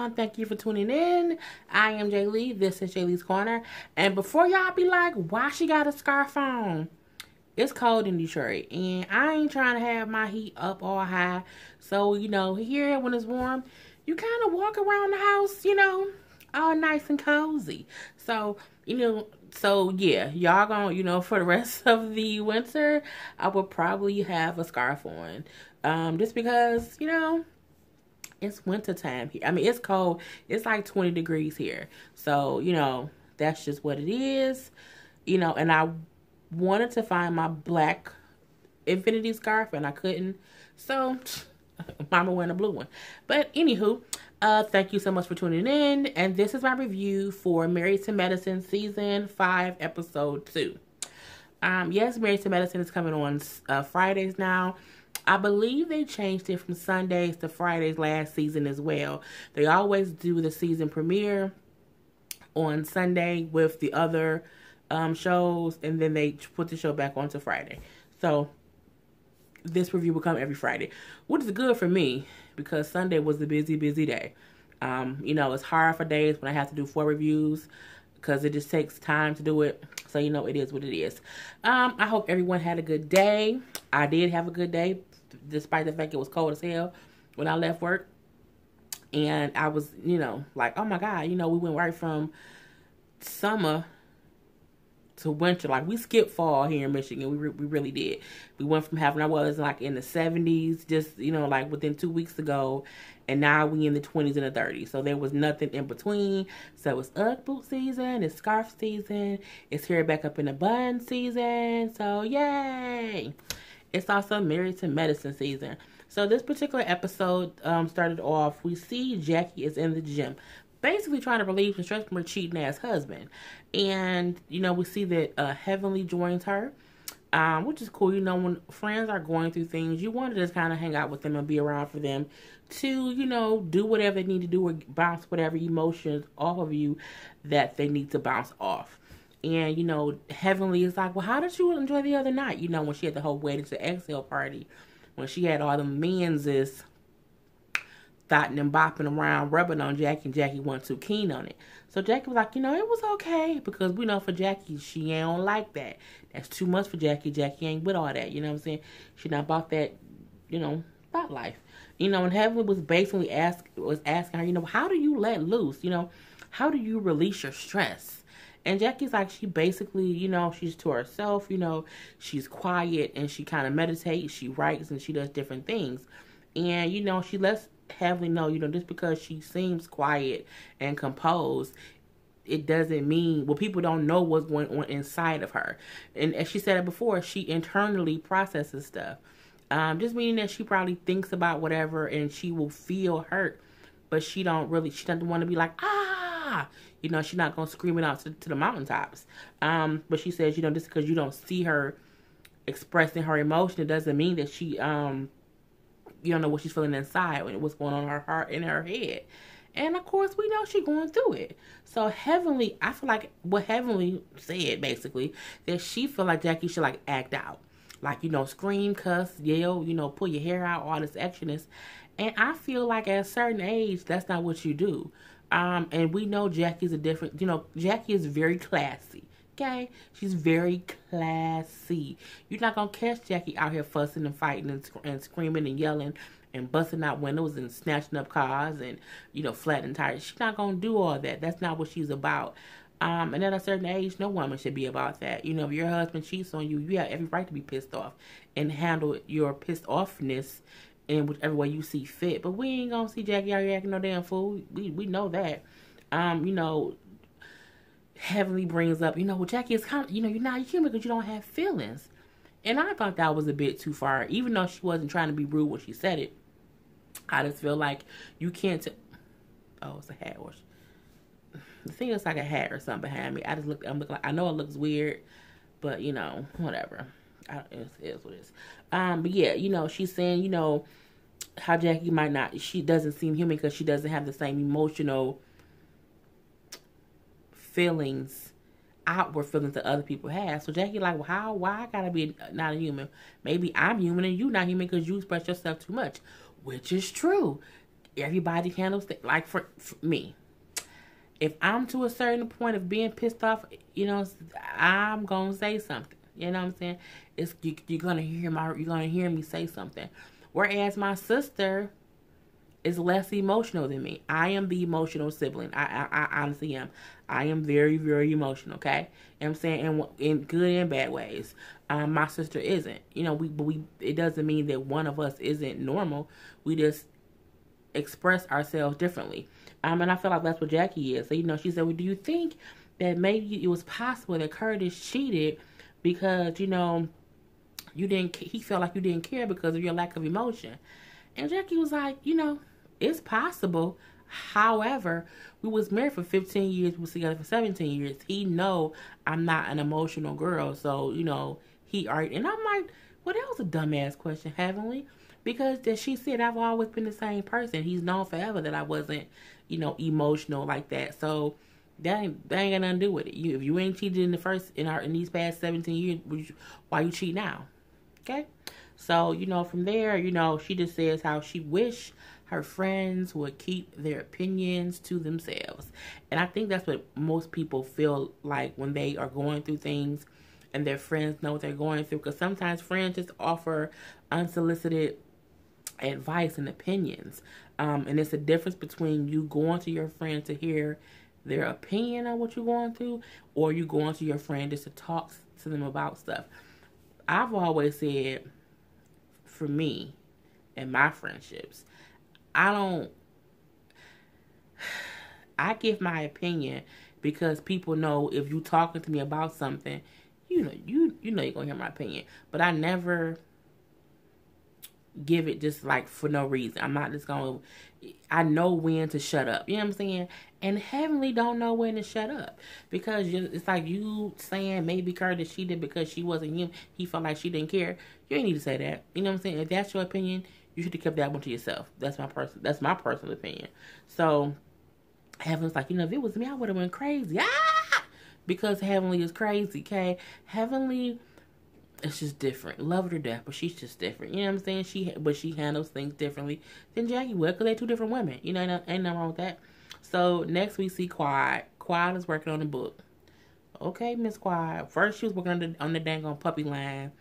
everyone. Thank you for tuning in. I am Jay Lee. This is Jay Lee's Corner. And before y'all be like, why she got a scarf on? It's cold in Detroit. And I ain't trying to have my heat up all high. So, here when it's warm, you kind of walk around the house, all nice and cozy. So, yeah, y'all gonna, for the rest of the winter, I will probably have a scarf on. Just because, it's winter time here. I mean, it's cold. It's like 20 degrees here. So, that's just what it is. And I wanted to find my black infinity scarf and I couldn't. So, Mama wearing a blue one. But anywho, thank you so much for tuning in. And this is my review for Married to Medicine Season 5, Episode 2. Yes, Married to Medicine is coming on Fridays now. I believe they changed it from Sundays to Fridays last season as well. They always do the season premiere on Sunday with the other shows, and then they put the show back onto Friday. So this review will come every Friday, which is good for me because Sunday was a busy day. It's hard for days when I have to do 4 reviews because it just takes time to do it. So, it is what it is. I hope everyone had a good day. I did have a good day, despite the fact it was cold as hell when I left work. And I was, like, oh my God, we went right from summer to winter. Like, we skipped fall here in Michigan. We really did. We went from having our weather like in the 70s, just, like within 2 weeks ago. And now we in the 20s and the 30s. So there was nothing in between. So it's Ugg boot season. It's scarf season. It's here back up in the bun season. So yay. It's also Married to Medicine season. So this particular episode started off, we see Jackie is in the gym, basically trying to relieve some stress from her cheating ass husband. And, we see that Heavenly joins her, which is cool. When friends are going through things, you want to just kind of hang out with them and be around for them to, do whatever they need to do or bounce whatever emotions off of you that they need to bounce off. And, Heavenly is like, well, how did you enjoy the other night? When she had the whole wedding to exhale party, when she had all the men's thotting and bopping around, rubbing on Jackie, and Jackie wasn't too keen on it. So Jackie was like, it was okay, because we know for Jackie, she ain't don't like that. That's too much for Jackie. Jackie ain't with all that, you know what I'm saying? She not about that, thought life. And Heavenly was basically asking her, how do you let loose? How do you release your stress? And Jackie's like, she basically, she's to herself, she's quiet and she kind of meditates, she writes and she does different things. And, she lets Heavenly know, just because she seems quiet and composed, it doesn't mean, people don't know what's going on inside of her. And as she said it before, she internally processes stuff. Just meaning that she probably thinks about whatever and she will feel hurt, but she doesn't want to be like, she's not going to scream it out to the mountaintops. But she says, just because you don't see her expressing her emotion, it doesn't mean that she, you don't know what she's feeling inside and what's going on in her heart and her head. And of course, we know she's going through it. So Heavenly, I feel like what Heavenly said, basically, that she feel like Jackie should like act out. Like, scream, cuss, yell, pull your hair out, all this extraness. And I feel like at a certain age, that's not what you do. And we know Jackie's Jackie is very classy. Okay? She's very classy. You're not going to catch Jackie out here fussing and fighting and screaming and yelling and busting out windows and snatching up cars and, flattening tires. She's not going to do all that. That's not what she's about. And at a certain age, no woman should be about that. If your husband cheats on you, you have every right to be pissed off and handle your pissed offness in whichever way you see fit. But we ain't gonna see Jackie out here acting no damn fool. We know that. Heavenly brings up, well, Jackie is kind of, you're not human because you don't have feelings. And I thought that was a bit too far. Even though she wasn't trying to be rude when she said it, I just feel like you can't. Oh, it's a hat. The thing is like a hat or something behind me. I'm looking like, I know it looks weird, but whatever. It is what it is. But yeah, she's saying, how Jackie she doesn't seem human because she doesn't have the same emotional feelings, outward feelings that other people have. So Jackie like, well, why I gotta be not a human? Maybe I'm human and you not human because you express yourself too much, which is true. everybody handles things. Like for me, if I'm to a certain point of being pissed off, I'm gonna say something. You know what I'm saying? You're gonna hear me say something. Whereas my sister is less emotional than me. I am the emotional sibling. I honestly am. I am very, very emotional. Okay, you know what I'm saying, in good and bad ways. My sister isn't. We it doesn't mean that one of us isn't normal. We just express ourselves differently. And I feel like that's what Jackie is. So, she said, well, do you think that maybe it was possible that Curtis cheated because, he felt like you didn't care because of your lack of emotion? And Jackie was like, it's possible. However, we was married for 15 years. We was together for 17 years. He know I'm not an emotional girl. So, he argued. And I'm like, well, that was a dumbass question, Heavenly. Because as she said, I've always been the same person. He's known forever that I wasn't, emotional like that. So that ain't got nothing to do with it. If you ain't cheated in these past 17 years, why you cheat now? Okay? So, from there, she just says how she wish her friends would keep their opinions to themselves. And I think that's what most people feel like when they are going through things and their friends know what they're going through. Because sometimes friends just offer unsolicited advice and opinions. And it's a difference between you going to your friend to hear their opinion on what you're going through, or you going to your friend just to talk to them about stuff. I've always said, for me and my friendships, I give my opinion because people know if you talking to me about something, you're gonna hear my opinion. But I never give it just like for no reason. I'm not just gonna. I know when to shut up. You know what I'm saying? And Heavenly don't know when to shut up, because it's like you saying maybe Curtis cheated because she wasn't him. He felt like she didn't care. You ain't need to say that. You know what I'm saying? If that's your opinion, you should have kept that one to yourself. That's my personal opinion. So Heavenly's like, if it was me, I would have went crazy. Because Heavenly is crazy. Okay, Heavenly. It's just different. Love her to death, but she's just different. You know what I'm saying? She handles things differently than Jackie would, because they're two different women. Ain't nothing wrong with that. So next we see Quad. Quad is working on a book. Okay, Miss Quad. First she was working on the dang on puppy line.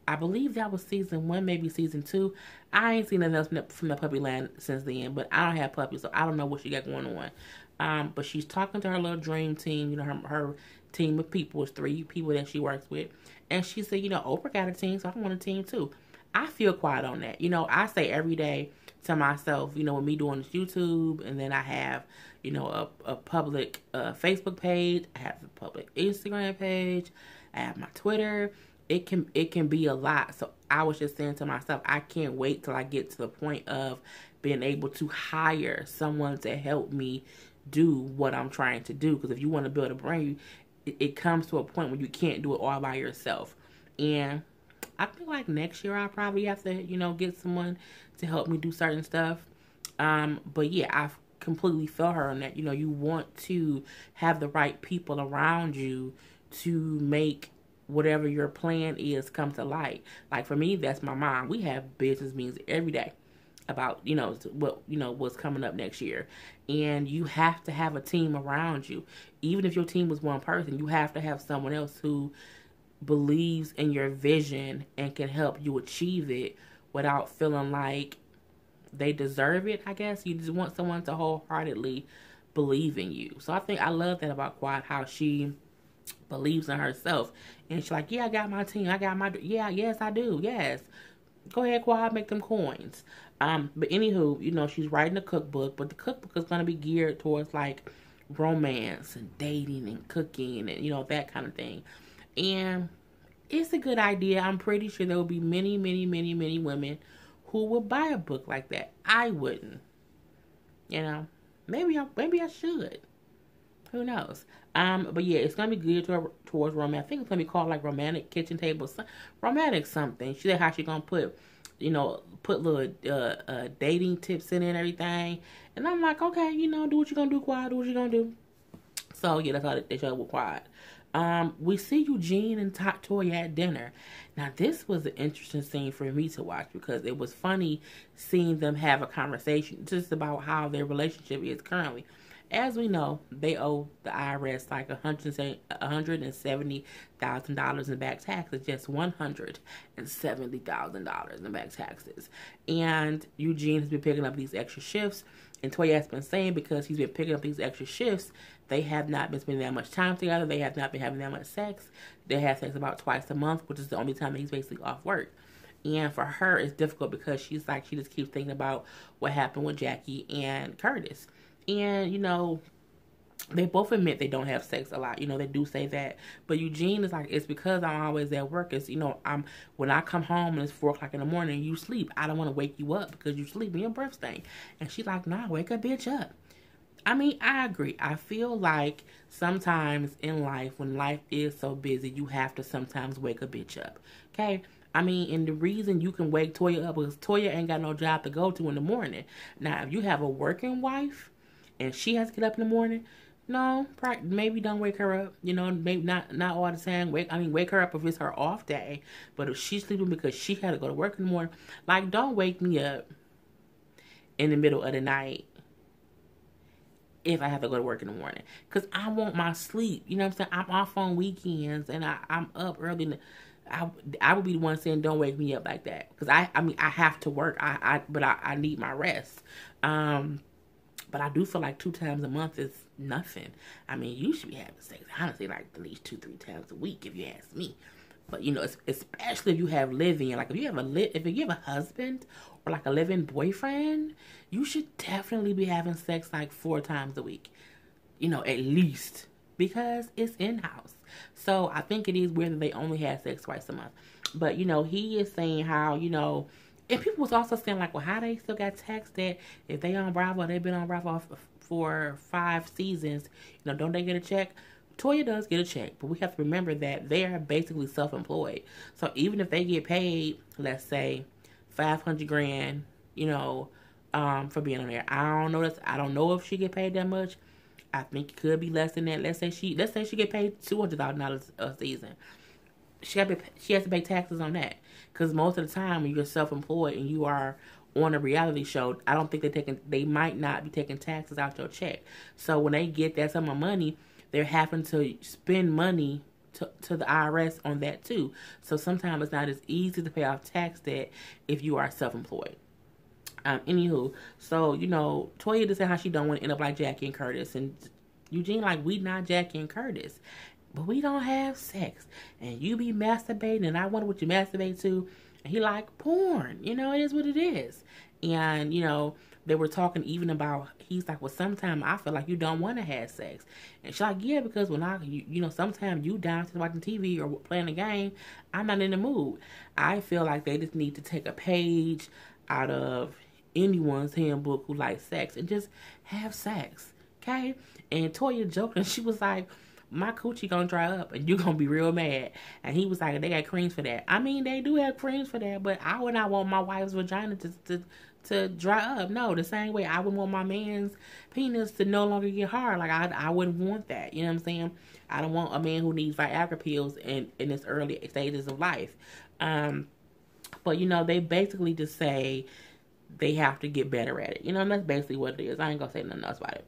I believe that was season 1, maybe season 2. I ain't seen nothing else from the puppy line since then, but I don't have puppies, so I don't know what she got going on. But she's talking to her little dream team. Her team of people is 3 people that she works with. And she said, Oprah got a team, so I want a team too. I feel quiet on that. I say every day to myself, with me doing this YouTube, and then I have, a public Facebook page, I have a public Instagram page, I have my Twitter. It can be a lot. So I was just saying to myself, I can't wait till I get to the point of being able to hire someone to help me do what I'm trying to do. Because if you want to build a brand, it comes to a point where you can't do it all by yourself. And I feel like next year I'll probably have to, get someone to help me do certain stuff. But yeah, I completely feel her on that. You want to have the right people around you to make whatever your plan is come to light. Like for me, that's my mom. We have business meetings every day about, what's coming up next year. And you have to have a team around you. Even if your team was one person, you have to have someone else who believes in your vision and can help you achieve it without feeling like they deserve it, I guess. You just want someone to wholeheartedly believe in you. So I love that about Quad, how she believes in herself. And she's like, yeah, I got my team. Yes, I do. Yes. Go ahead, Quad, make them coins. But anywho, she's writing a cookbook, but the cookbook is going to be geared towards like romance and dating and cooking and, that kind of thing. And it's a good idea. I'm pretty sure there will be many, many, many, many women who will buy a book like that. I wouldn't. Maybe I should. Who knows? But yeah, it's gonna be geared towards romance. I think it's gonna be called like romantic kitchen table, romantic something. She said how she gonna put little dating tips in it and everything. And I'm like, okay, do what you gonna do, Quad. Do what you gonna do. So yeah, that's how they show up with Quad. We see Eugene and Toya at dinner. Now, this was an interesting scene for me to watch because it was funny seeing them have a conversation just about how their relationship is currently. As we know, they owe the IRS like $170,000 in back taxes, just $170,000 in back taxes. And Eugene has been picking up these extra shifts, and Toya has been saying because he's been picking up these extra shifts, they have not been spending that much time together. They have not been having that much sex. They have sex about twice a month, which is the only time that he's basically off work. And for her, it's difficult because she's like, she just keeps thinking about what happened with Jackie and Curtis. And, you know, they both admit they don't have sex a lot. You know, they do say that. But Eugene is like, it's because I'm always at work. It's, you know, when I come home and it's 4 o'clock in the morning, you sleep. I don't want to wake you up because you sleep and your breath stink. And she's like, nah, wake a bitch up. I mean, I agree. I feel like sometimes in life, when life is so busy, you have to sometimes wake a bitch up. Okay? I mean, and the reason you can wake Toya up is Toya ain't got no job to go to in the morning. Now, if you have a working wife and she has to get up in the morning, no, maybe don't wake her up. You know, maybe not all the time. Wake her up if it's her off day. But if she's sleeping because she had to go to work in the morning, like, don't wake me up in the middle of the night if I have to go to work in the morning. Because I want my sleep. You know what I'm saying? I'm off on weekends and I'm up early. I would be the one saying, don't wake me up like that. Because I have to work. But I need my rest. But I do feel like 2 times a month is nothing. I mean, you should be having sex, honestly, like at least 2-3 times a week, if you ask me. But, you know, especially if you have living, like if you have a husband or like a living boyfriend, you should definitely be having sex like 4 times a week. You know, at least, because it's in-house. So I think it is weird that they only have sex twice a month. But, you know, he is saying how, you know, and people was also saying like, well, how they still got taxed that if they on Bravo, they've been on Bravo for 5 seasons, you know, don't they get a check? Toya does get a check, but we have to remember that they are basically self-employed. So even if they get paid, let's say $500,000, you know, for being on there, I don't know if she get paid that much. I think it could be less than that. Let's say she get paid $200,000 a season. She has to pay taxes on that, because most of the time when you're self-employed and you are on a reality show, I don't think they might not be taking taxes out your check. So when they get that sum of money, they're having to spend money to the IRS on that too. So sometimes it's not as easy to pay off tax debt if you are self-employed. Anywho, so, you know, Toya just said how she don't want to end up like Jackie and Curtis, and Eugene like, we not Jackie and Curtis, but we don't have sex, and you be masturbating, and I wonder what you masturbate to. And he like, porn. You know, it is what it is. And, you know, they were talking even about, he's like, well, sometimes I feel like you don't want to have sex. And she's like, yeah, because when you know, sometimes you down to watching TV or playing a game, I'm not in the mood. I feel like they just need to take a page out of anyone's handbook who likes sex and just have sex. Okay? And Toya joking, she was like, my coochie gonna dry up and you're gonna be real mad. And he was like, they got creams for that. I mean, they do have creams for that, but I would not want my wife's vagina to dry up. No, the same way I wouldn't want my man's penis to no longer get hard. Like, I wouldn't want that. You know what I'm saying? I don't want a man who needs Viagra pills in his early stages of life. But, you know, they basically just say they have to get better at it. You know, and that's basically what it is. I ain't gonna say nothing else about it.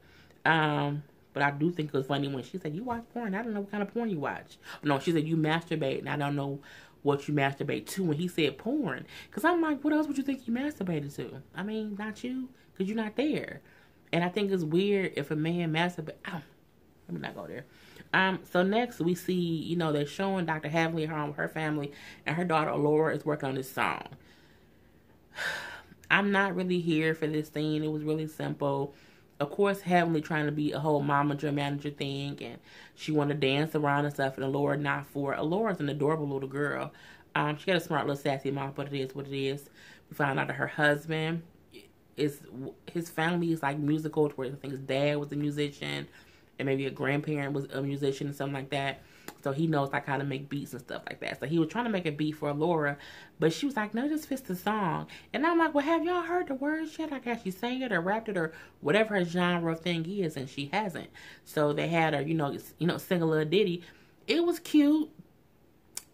But I do think it was funny when she said, you watch porn? I don't know what kind of porn you watch. No, she said, you masturbate, and I don't know what you masturbate to. When he said porn, because I'm like, what else would you think you masturbated to? I mean, not you, because you're not there. And I think it's weird if a man masturbates. Oh, let me not go there. So next we see, you know, they're showing Dr. Hadley home with her family, and her daughter Laura is working on this song. I'm not really here for this scene. It was really simple. Of course, Heavenly trying to be a whole momager manager thing, and she want to dance around and stuff, and Allura not for it. Allura's an adorable little girl. She got a smart little sassy mouth, but it is what it is. We found out that her husband his family is like musical, where I think his dad was a musician, and maybe a grandparent was a musician and something like that. So he knows like how to make beats and stuff like that. So he was trying to make a beat for Allura, but she was like, no, just fits the song. And I'm like, well, have y'all heard the words yet? I guess she sang it or rapped it or whatever her genre thing is, and she hasn't. So they had her, you know, sing a little ditty. it was cute.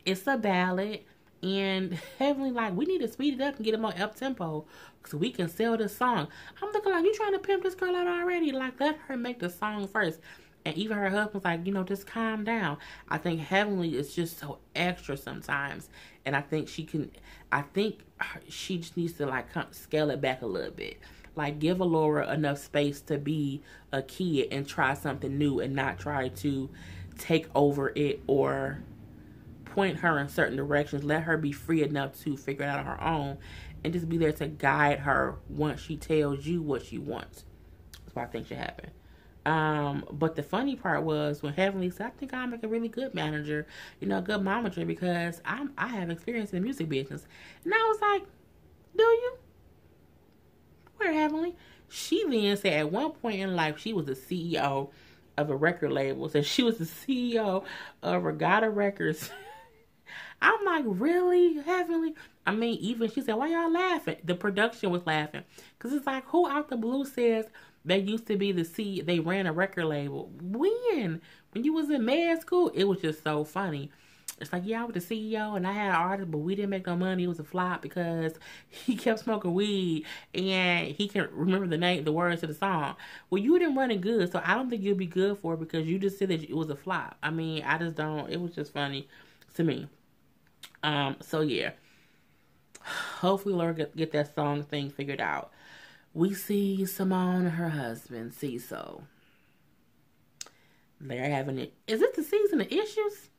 It's a ballad. And Heavenly like, we need to speed it up and get it more up tempo so we can sell this song. I'm looking like, you trying to pimp this girl out already? Like, let her make the song first. And even her husband's like, just calm down. I think Heavenly is just so extra sometimes. And I think she just needs to like scale it back a little bit. Like, give Alora enough space to be a kid and try something new and not try to take over it or point her in certain directions. Let her be free enough to figure it out on her own and just be there to guide her once she tells you what she wants. That's what I think should happen. But the funny part was when Heavenly said, I think I'll make a really good manager, a good momager, because I have experience in the music business. And I was like, do you? Where, Heavenly? She then said at one point in life she was the CEO of a record label. So she was the CEO of Regatta Records. I'm like, really, Heavenly? I mean, even she said, why y'all laughing? The production was laughing. Because it's like, who out the blue says they used to be the CEO, they ran a record label? When you was in med school? It was just so funny. It's like, yeah, I was the CEO and I had an artist, but we didn't make no money. It was a flop because he kept smoking weed and he can't remember the words to the song. Well, you didn't run it good, so I don't think you'll be good for it because you just said that it was a flop. I mean, I just don't. It was just funny to me. So yeah. Hopefully Laura get that song thing figured out. We see Simone and her husband, Cecil. They're having it. Is it the season of issues?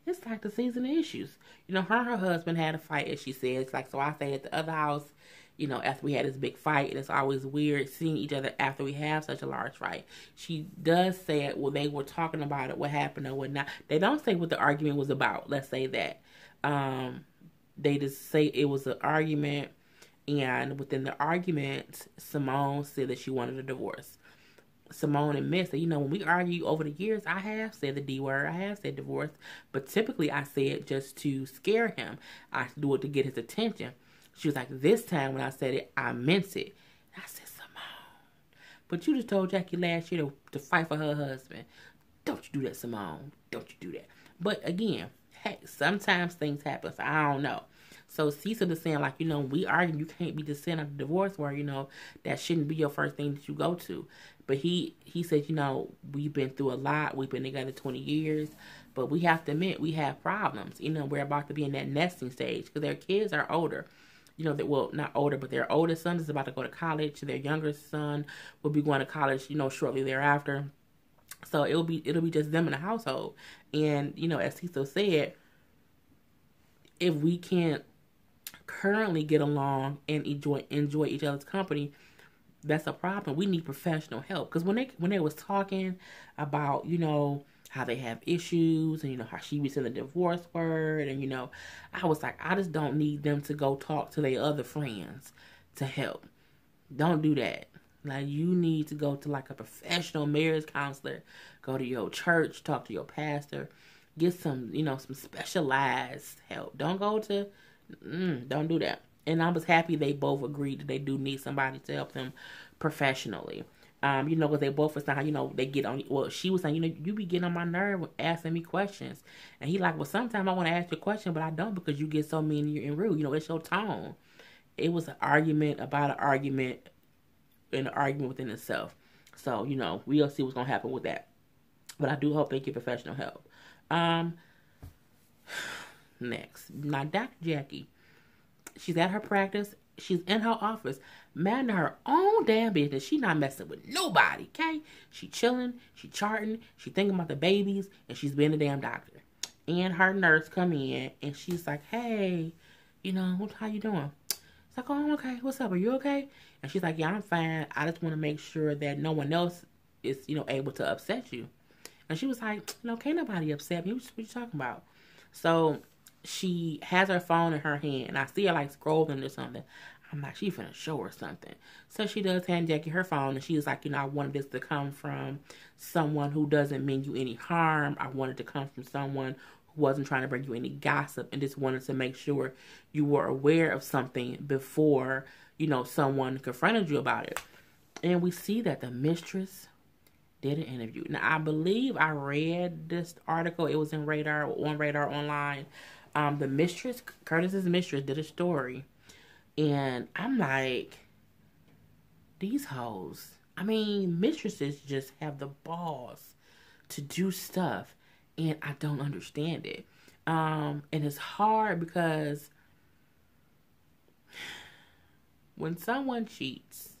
It's like the season of issues. Her and her husband had a fight, as she said. It's like, so I stayed at the other house, after we had this big fight. And it's always weird seeing each other after we have such a large fight. She does say it, well, they were talking about it, what happened or what not. They don't say what the argument was about. Let's say that. They just say it was an argument. And within the argument, Simone said that she wanted a divorce. Simone admits that, when we argue over the years, I have said the D word, I have said divorce, but typically I say it just to scare him. I do it to get his attention. She was like, this time when I said it, I meant it. And I said, Simone, but you just told Jackie last year to fight for her husband. Don't you do that, Simone. Don't you do that. But again, hey, sometimes things happen, so I don't know. So Cecil is saying, like, we argue, you can't be just saying a divorce where, that shouldn't be your first thing that you go to. But he said, we've been through a lot. We've been together 20 years. But we have to admit, we have problems. We're about to be in that nesting stage because their kids are older. Not older, but their oldest son is about to go to college. Their younger son will be going to college, shortly thereafter. So it'll be just them in the household. And, as Cecil said, if we can't currently get along and enjoy each other's company, that's a problem. We need professional help. Because when they was talking about, how they have issues and, how she was in the divorce word and, I was like, I just don't need them to go talk to their other friends to help. Don't do that. Like, you need to go to like a professional marriage counselor, go to your church, talk to your pastor, get some, some specialized help. Don't go to, don't do that. And I was happy they both agreed that they do need somebody to help them professionally. Because they both were saying, they get on, well, she was saying, you be getting on my nerve asking me questions. And he like, well, sometimes I want to ask you a question, but I don't because you get so mean and rude. It's your tone. It was an argument about an argument and an argument within itself. So, we'll see what's going to happen with that. But I do hope they get professional help. Next. Now, Dr. Jackie, she's at her practice. She's in her office, minding her own damn business. She not messing with nobody, okay? She chilling, she charting, she thinking about the babies, and she's being a damn doctor. And her nurse come in, and she's like, hey, how you doing? It's like, oh, I'm okay. What's up? Are you okay? And she's like, yeah, I'm fine. I just want to make sure that no one else is, able to upset you. And she was like, can't nobody upset me. What you talking about? So she has her phone in her hand, and I see her like scrolling or something. I'm like, she finna show her something. So she does hand Jackie her phone, and she's like, I wanted this to come from someone who doesn't mean you any harm. I wanted to come from someone who wasn't trying to bring you any gossip, and just wanted to make sure you were aware of something before, someone confronted you about it. And we see that the mistress did an interview. Now, I believe I read this article. It was in on Radar Online. The Mistress, Curtis's Mistress, did a story. And I'm like, these hoes. I mean, mistresses just have the balls to do stuff. And I don't understand it. And it's hard because when someone cheats,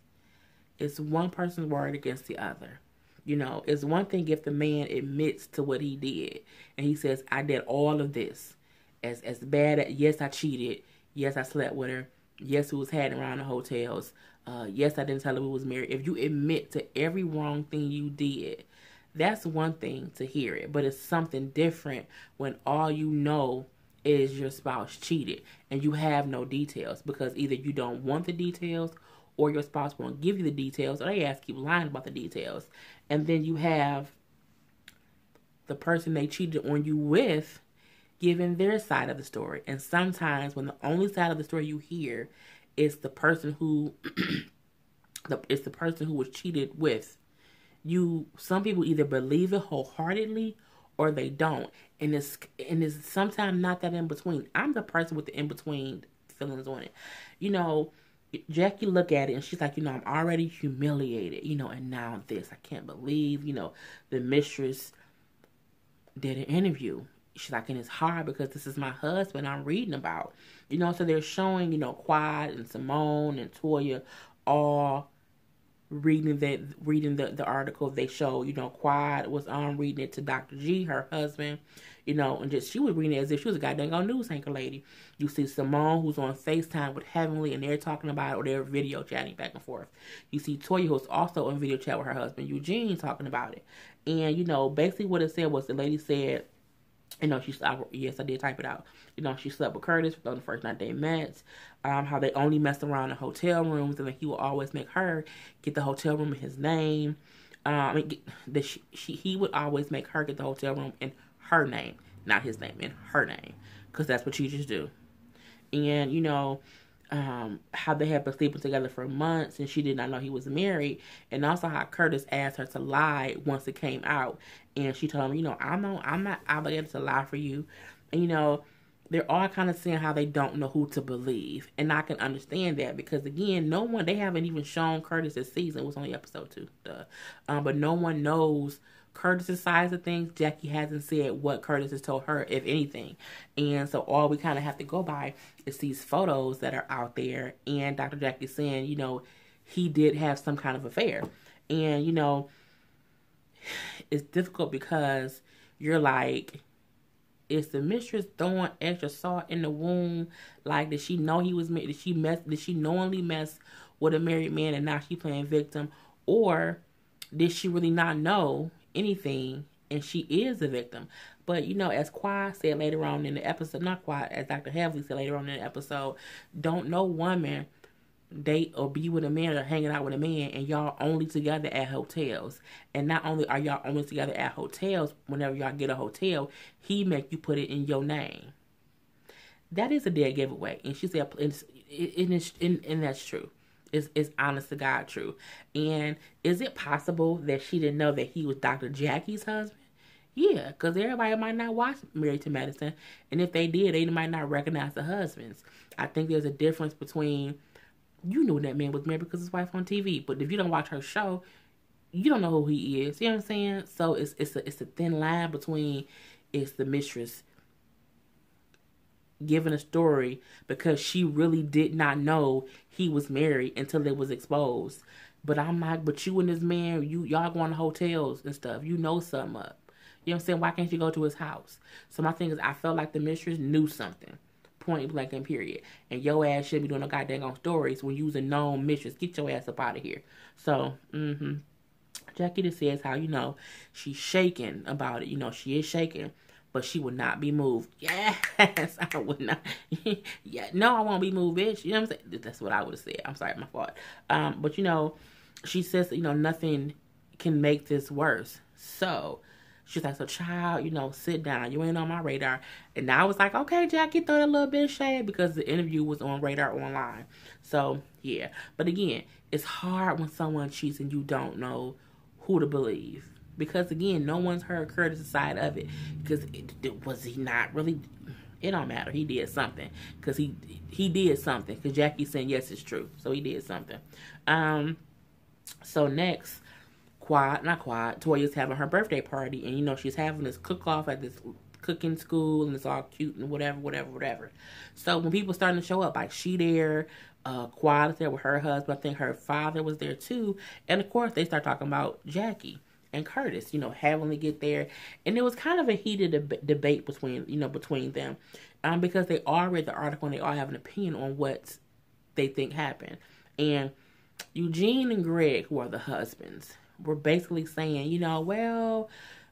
it's one person's word against the other. You know, it's one thing if the man admits to what he did and he says, I did all of this. As bad as, yes, I cheated. Yes, I slept with her. Yes, we was hanging around the hotels. Yes, I didn't tell her we was married. If you admit to every wrong thing you did, that's one thing to hear it. But it's something different when all you know is your spouse cheated and you have no details, because either you don't want the details or your spouse won't give you the details, or they ask you lying about the details. And then you have the person they cheated on you with giving their side of the story. And sometimes when the only side of the story you hear is the person who it's the person who was cheated with, some people either believe it wholeheartedly or they don't. And it's sometimes not that in between. I'm the person with the in between feelings on it. You know, Jackie look at it and she's like, you know, I'm already humiliated, you know, and now this. I can't believe, you know, the mistress did an interview. She's like, and it's hard because this is my husband I'm reading about. You know, so they're showing, you know, Quad and Simone and Toya all reading the article. They show, you know, Quad was reading it to Dr. G, her husband, you know, and just she was reading it as if she was a goddamn news anchor lady. You see Simone, who's on FaceTime with Heavenly, and they're talking about it, or they're video chatting back and forth. You see Toya, who's also on video chat with her husband Eugene, talking about it. And, you know, basically what it said was, the lady said, you know, yes, I did type it out. You know, she slept with Curtis on the first night they met. How they only messed around in hotel rooms, and that he would always make her get the hotel room in his name. He would always make her get the hotel room in her name, not his name, in her name, because that's what cheaters do. And, you know, how they had been sleeping together for months and she did not know he was married, and also how Curtis asked her to lie once it came out, and she told him, you know, I'm not obligated to lie for you. And, you know, they're all kind of saying how they don't know who to believe, and I can understand that, because again, they haven't even shown Curtis this season. It was only episode 2, but no one knows Curtis's side of things. Jackie hasn't said what Curtis has told her, if anything. And so all we kind of have to go by is these photos that are out there, and Dr. Jackie saying, you know, he did have some kind of affair. And, you know, it's difficult because you're like, is the mistress throwing extra salt in the wound? Like, did she know he was married? Did she knowingly mess with a married man and now she playing victim? Or did she really not know anything and she is a victim? But, you know, as Quad said later on in the episode, not Quad, as Dr. Heavily said later on in the episode, don't no woman date or be with a man or hanging out with a man and y'all only together at hotels. And not only are y'all only together at hotels, whenever y'all get a hotel, he make you put it in your name. That is a dead giveaway. And she said, and that's true. It's honest to God true. And is it possible that she didn't know that he was Dr. Jackie's husband? Yeah, because everybody might not watch Married to Medicine. And if they did, they might not recognize the husbands. I think there's a difference between, you knew that man was married because his wife on TV. But if you don't watch her show, you don't know who he is. You know what I'm saying? So it's a thin line between, it's the mistress giving a story because she really did not know he was married until it was exposed. But I'm like, but you and this man, y'all going to hotels and stuff. You know something up. You know what I'm saying? Why can't you go to his house? So my thing is, I felt like the mistress knew something. Point blank and period. And your ass should be doing no goddamn stories when you was a known mistress. Get your ass up out of here. So, Jackie just says how, you know, she's shaking about it. You know, she is shaking, but she would not be moved. Yes, I would not. Yeah, no, I won't be moved, bitch. You know what I'm saying? That's what I would have said. I'm sorry, my fault. But, you know, she says that, you know, nothing can make this worse. So she's like, so child, you know, sit down. You ain't on my radar. And I was like, okay, Jackie, throw a little bit of shade because the interview was on Radar Online. So, yeah. But again, it's hard when someone cheats and you don't know who to believe. Because again, no one's heard Curtis' side of it. Because was he not really? It don't matter. He did something. Because he did something. Because Jackie's saying yes, it's true. So he did something. So next, Toya's having her birthday party, and you know she's having this cook off at this cooking school, and it's all cute and whatever. So when people starting to show up, like she there, Quad is there with her husband. I think her father was there too, and of course they start talking about Jackie and Curtis. You know, Heavenly get there, and it was kind of a heated debate between them, because they all read the article and they all have an opinion on what they think happened, and Eugene and Greg, who are the husbands, were basically saying, you know, well,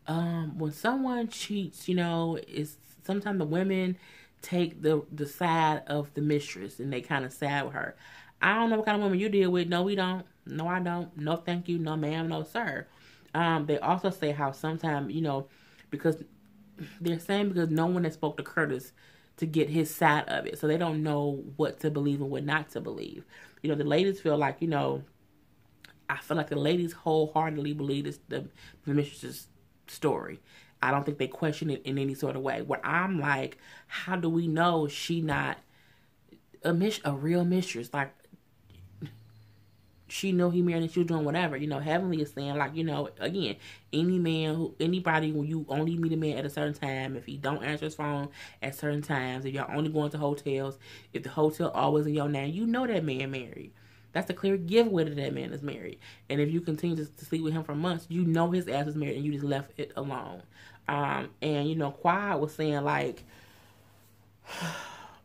when someone cheats, you know, it's sometimes the women take the side of the mistress and they kind of side with her. I don't know what kind of woman you deal with. No, we don't. No, I don't. No, thank you. No, ma'am. No, sir. They also say how sometimes, you know, because they're saying because no one has spoke to Curtis to get his side of it. So they don't know what to believe and what not to believe. You know, the ladies feel like, you know, I feel like the ladies wholeheartedly believe the mistress's story. I don't think they question it in any sort of way. Where I'm like, how do we know she not a real mistress? Like, she knew he married and she was doing whatever. You know, Heavenly is saying, like, you know, again, anybody, when you only meet a man at a certain time, if he don't answer his phone at certain times, if y'all only going to hotels, if the hotel always in your name, you know that man married. That's a clear giveaway that that man is married. And if you continue to sleep with him for months, you know his ass is married and you just left it alone. And, you know, Quad was saying, like,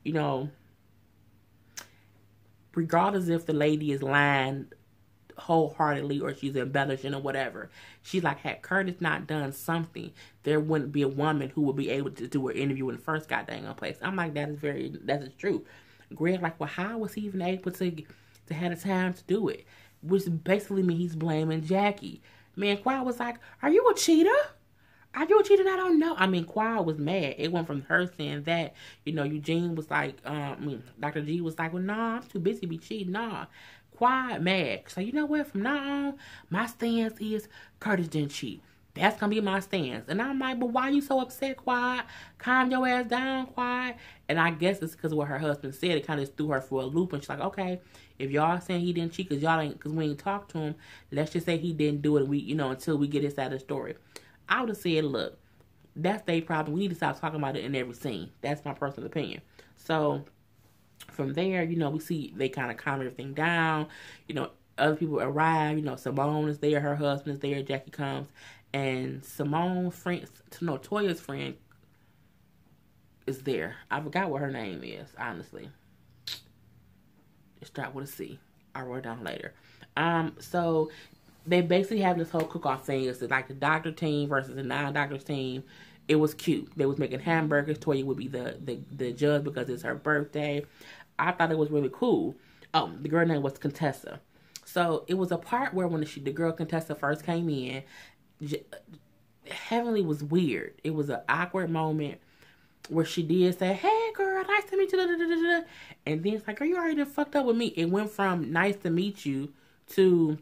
you know, regardless if the lady is lying wholeheartedly or she's embellishing or whatever, she's like, had Curtis not done something, there wouldn't be a woman who would be able to do an interview in the first goddamn place. I'm like, that is true. Greg, like, well, how was he even able to have the time to do it? Which basically means he's blaming Jackie. Man, Quad was like, are you a cheater? Are you a cheater? I don't know. I mean, Quad was mad. It went from her saying that, you know, Eugene was like, Dr. G was like, well, nah, I'm too busy to be cheating. Nah. Quad mad. So, you know what? From now on, my stance is Curtis didn't cheat. That's going to be my stance. And I'm like, but why you so upset, Quad? Calm your ass down, Quad. And I guess it's because of what her husband said. It kind of threw her for a loop. And she's like, okay, if y'all saying he didn't cheat because we ain't talked to him, let's just say he didn't do it, until we get his side of the story. I would have said, look, that's their problem. We need to stop talking about it in every scene. That's my personal opinion. So from there, you know, we see they kind of calm everything down. You know, other people arrive. You know, Simone is there. Her husband is there. Jackie comes. And Toya's friend is there. I forgot what her name is, honestly. It starts with a C. I'll write it down later. So they basically have this whole cook-off thing. It's like the doctor team versus the non-doctor's team. It was cute. They was making hamburgers. Toya would be the judge because it's her birthday. I thought it was really cool. Oh, the girl name was Contessa. So it was a part where when the girl Contessa first came in, Heavenly was weird. It was an awkward moment where she did say, hey girl, nice to meet you. And then it's like, girl, you already done fucked up with me. It went from nice to meet you to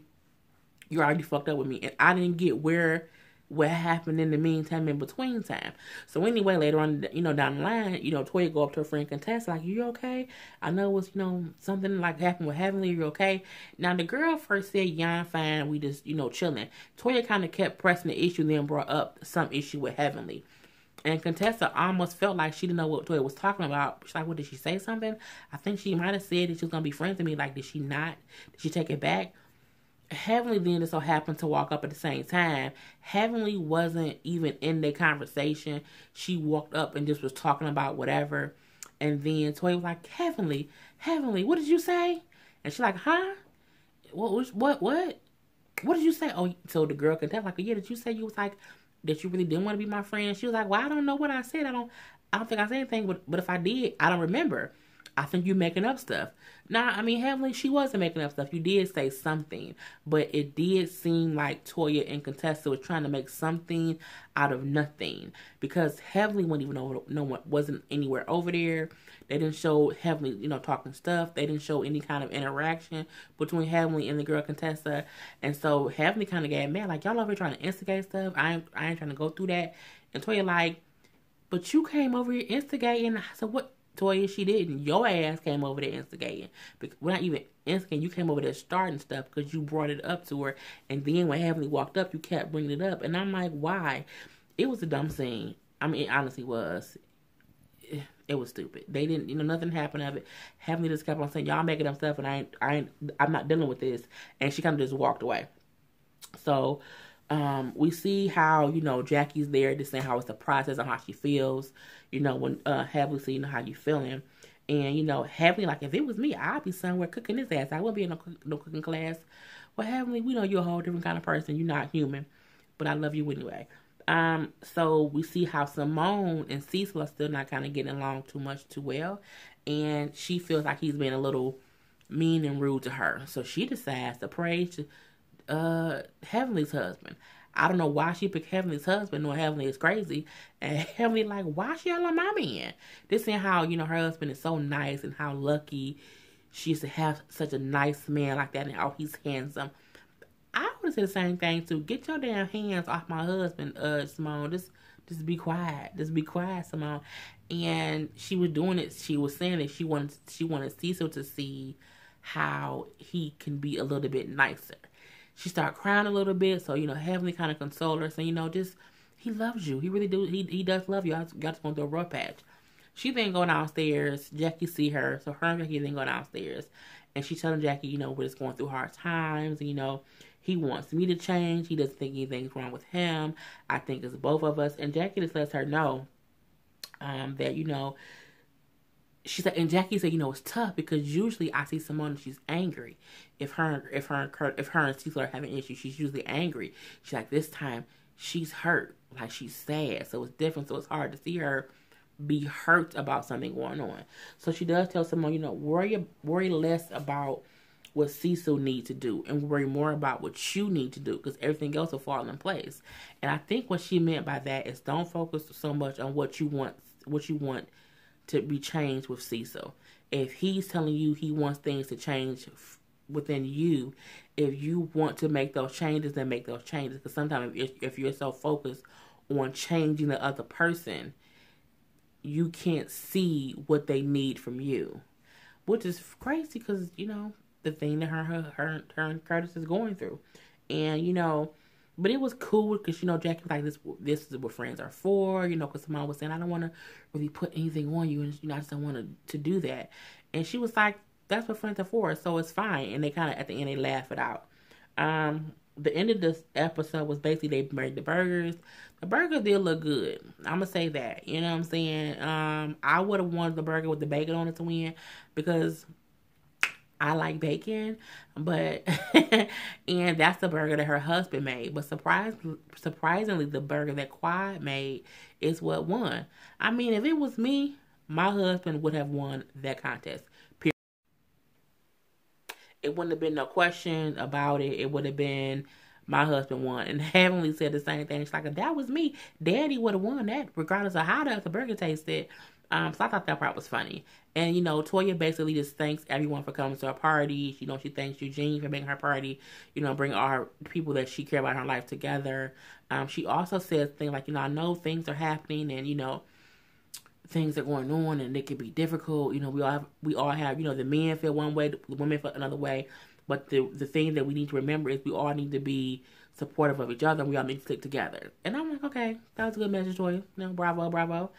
you already fucked up with me. And I didn't get what happened in the meantime, in between time. So anyway, later on, you know, down the line, you know, Toya go up to her friend Contessa, like, you okay? I know it was, you know, something like happened with Heavenly, you okay? Now, the girl first said, yeah, I'm fine, we just, you know, chilling. Toya kind of kept pressing the issue, then brought up some issue with Heavenly. And Contessa almost felt like she didn't know what Toya was talking about. She's like, what, did she say something? I think she might have said that she was going to be friends with me. Like, did she not? Did she take it back? Heavenly then just so happened to walk up at the same time. Heavenly wasn't even in their conversation. She walked up and just was talking about whatever. And then Toya was like, Heavenly, what did you say? And she's like, huh? What did you say? Oh, so the girl Contessa like, yeah, did you say you was like, that you really didn't want to be my friend? She was like, well, I don't know what I said. I don't think I said anything, but if I did, I don't remember. I think you're making up stuff. Nah, I mean, Heavenly, she wasn't making up stuff. You did say something, but it did seem like Toya and Contessa was trying to make something out of nothing, because Heavenly wasn't even over, no one wasn't anywhere over there. They didn't show Heavenly, talking stuff. They didn't show any kind of interaction between Heavenly and the girl Contessa, and so Heavenly kind of got mad, like, y'all over here trying to instigate stuff. I ain't trying to go through that. And Toya like, but you came over here instigating. So what? Toya, she didn't. Your ass came over there instigating. We're not even instigating. You came over there starting stuff because you brought it up to her. And then when Heavenly walked up, you kept bringing it up. And I'm like, why? It was a dumb scene. I mean, it honestly was. It was stupid. They didn't, nothing happened of it. Heavenly just kept on saying, y'all making up stuff, and I'm not dealing with this. And she kind of just walked away. So, we see how, Jackie's there just saying how it's the process and how she feels, when Heavenly see, how you feeling. And, Heavenly, like, if it was me, I'd be somewhere cooking his ass. I wouldn't be in no cooking class. Well, Heavenly, we know you're a whole different kind of person. You're not human. But I love you anyway. So we see how Simone and Cecil are still not kind of getting along too well. And she feels like he's being a little mean and rude to her. So she decides to praise Heavenly's husband. I don't know why she picked Heavenly's husband, or Heavenly is crazy. And Heavenly like, why she all on my man? This saying how, her husband is so nice and how lucky she used to have such a nice man like that, and how he's handsome. I would say the same thing too. Get your damn hands off my husband, Simone. Just be quiet. Just be quiet, Simone. And she was doing it. She was saying that she wanted Cecil to see how he can be a little bit nicer. She started crying a little bit, so, Heavenly kind of consoled her, saying, just, he loves you. He really do. He does love you. I just going through a rough patch. She then go downstairs. Jackie see her, so her and Jackie then go downstairs. And she's telling Jackie, we're just going through hard times, and, he wants me to change. He doesn't think anything's wrong with him. I think it's both of us. And Jackie just lets her know that, she said, and Jackie said, it's tough because usually I see Simone and she's angry. If her and Cecil are having issues, she's usually angry. She's like, this time she's hurt, like she's sad. So it's different. So it's hard to see her be hurt about something going on. So she does tell Simone, worry less about what Cecil needs to do and worry more about what you need to do, because everything else will fall in place. And I think what she meant by that is don't focus so much on what you want to be changed with Cecil. If he's telling you he wants things to change within you, if you want to make those changes, then make those changes. Because sometimes if you're so focused on changing the other person, you can't see what they need from you, which is crazy because, the thing that her and Curtis is going through. And, but it was cool because, Jackie was like, this is what friends are for, because Simone was saying, I don't want to really put anything on you, and, I just don't want to do that. And she was like, that's what friends are for, so it's fine. And they kind of, at the end, they laugh it out. The end of this episode was basically they made the burgers. The burgers did look good. I'm going to say that. You know what I'm saying? I would have wanted the burger with the bacon on it to win, because I like bacon, but and that's the burger that her husband made. But surprisingly, the burger that Quad made is what won. I mean, if it was me, my husband would have won that contest. Period. It wouldn't have been no question about it. It would have been my husband won. And Heavenly said the same thing. She's like, if that was me, Daddy would have won that, regardless of how the burger tasted. So I thought that part was funny. And, Toya basically just thanks everyone for coming to her party. She thanks Eugene for making her party, bring all her people that she cares about in her life together. She also says things like, I know things are happening and, things are going on and it can be difficult. We all have, the men feel one way, the women feel another way. But the thing that we need to remember is we all need to be supportive of each other, and we all need to stick together. And I'm like, okay, that was a good message, Toya. Bravo, bravo.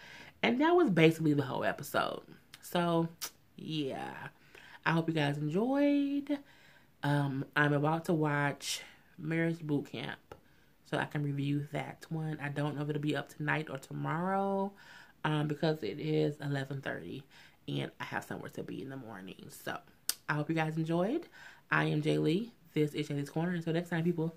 And that was basically the whole episode. So, yeah. I hope you guys enjoyed. I'm about to watch Marriage Boot Camp, so I can review that one. I don't know if it'll be up tonight or tomorrow, because it is 11:30, and I have somewhere to be in the morning. So, I hope you guys enjoyed. I am Jay Lee. This is Jay Lee's Corner. Until next time, people.